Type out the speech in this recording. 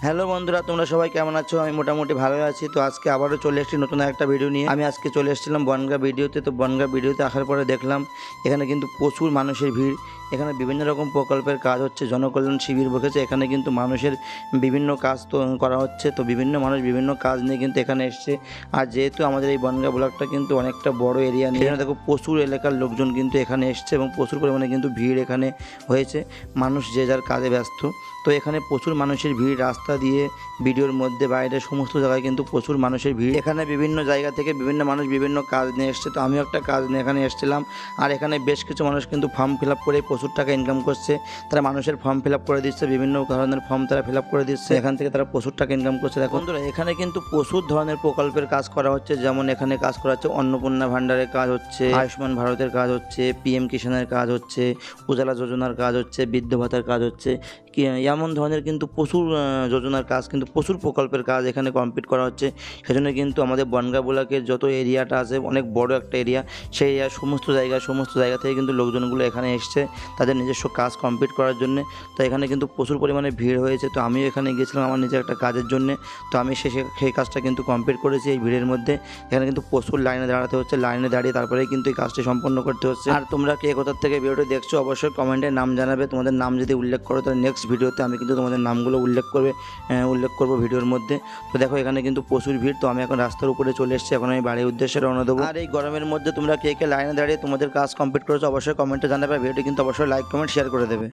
Hello বন্ধুরা, তোমরা সবাই কেমন আছো? আমি মোটামুটি ভালো আছি। তো আজকে আবারও চলে এসেছি নতুন একটা ভিডিও নিয়ে। আমি আজকে চলে এসেছিলাম বনগাঁ ভিডিওতে। তো বনগাঁ ভিডিওতে আসার পরে দেখলাম এখানে কিন্তু প্রচুর মানুষের ভিড়। এখানে বিভিন্ন রকম প্রকল্পের কাজ হচ্ছে, জনকল্যাণ শিবির বসেছে। এখানে কিন্তু মানুষের বিভিন্ন কাজ তো করা হচ্ছে। তো বিভিন্ন মানুষ বিভিন্ন কাজ নিয়ে কিন্তু এখানে এসছে। আর যেহেতু আমাদের এই বনগাঁ ব্লকটা কিন্তু অনেকটা বড় এরিয়া নিয়ে, দেখো প্রচুর এলাকার লোকজন কিন্তু এখানে এসছে এবং প্রচুর পরিমাণে কিন্তু ভিড় এখানে হয়েছে। মানুষ যে যার কাজে ব্যস্ত। তো এখানে প্রচুর মানুষের ভিড়, রাস্তা দিয়ে, ভিডিওর মধ্যে, বাইরে সমস্ত জায়গায় কিন্তু প্রচুর মানুষের ভিড়। এখানে বিভিন্ন জায়গা থেকে বিভিন্ন মানুষ বিভিন্ন কাজ নিয়ে এসছে। তো আমিও একটা কাজ নিয়ে এখানে এসেছিলাম। আর এখানে বেশ কিছু মানুষ কিন্তু ফর্ম ফিল আপ করে প্রচুর টাকা ইনকাম করছে। তারা মানুষের ফর্ম ফিল আপ করে দিচ্ছে, বিভিন্ন ধরনের ফর্ম তারা ফিল আপ করে দিচ্ছে। এখান থেকে তারা প্রচুর টাকা ইনকাম করছে। দেখো বন্ধুরা, এখানে কিন্তু প্রচুর ধরনের প্রকল্পের কাজ করা হচ্ছে। যেমন এখানে কাজ করা হচ্ছে অন্নপূর্ণা ভাণ্ডারের কাজ হচ্ছে, আয়ুষ্মান ভারতের কাজ হচ্ছে, পিএম কিষানের কাজ হচ্ছে, উজালা যোজনার কাজ হচ্ছে, বৃদ্ধ ভাতার কাজ হচ্ছে। এমন ধরনের কিন্তু প্রচুর যোজনার কাজ, কিন্তু প্রচুর প্রকল্পের কাজ এখানে কমপ্লিট করা হচ্ছে। সেজন্য কিন্তু আমাদের বনগাঁ ব্লকের যত এরিয়াটা আছে, অনেক বড় একটা এরিয়া। সেই এরিয়ার সমস্ত জায়গা থেকে কিন্তু লোকজনগুলো এখানে এসছে তাদের নিজস্ব কাজ কমপ্লিট করার জন্য। তো এখানে কিন্তু প্রচুর পরিমাণে ভিড় হয়েছে। তো আমিও এখানে গিয়েছিলাম আমার নিজের একটা কাজের জন্য। তো আমি সেই কাজটা কিন্তু কমপ্লিট করেছি এই ভিড়ের মধ্যে। এখানে কিন্তু প্রচুর লাইনে দাঁড়াতে হচ্ছে, লাইনে দাঁড়িয়ে তারপরেই কিন্তু এই কাজটি সম্পন্ন করতে হচ্ছে। আর তোমরা কে কোথা থেকে ভিডিওটি দেখছো অবশ্যই কমেন্টে নাম জানাবে। তোমাদের নাম যদি উল্লেখ করো তাহলে নেক্সট ভিডিওতে আমি কিন্তু তোমাদের নামগুলো উল্লেখ করবো ভিডিওর মধ্যে। তো দেখো এখানে কিন্তু প্রচুর ভিড়। তো আমি এখন রাস্তার উপরে চলে এসেছি, এখন আমি বাড়ির উদ্দেশ্যে রওনা দেবো। আর এই গরমের মধ্যে তোমরা কে কে লাইনে দাঁড়িয়ে তোমাদের কাজ কমপ্লিট করেছো অবশ্যই কমেন্টে জানাবে। ভিডিওটি কিন্তু অবশ্যই লাইক কমেন্ট শেয়ার করে দেবে।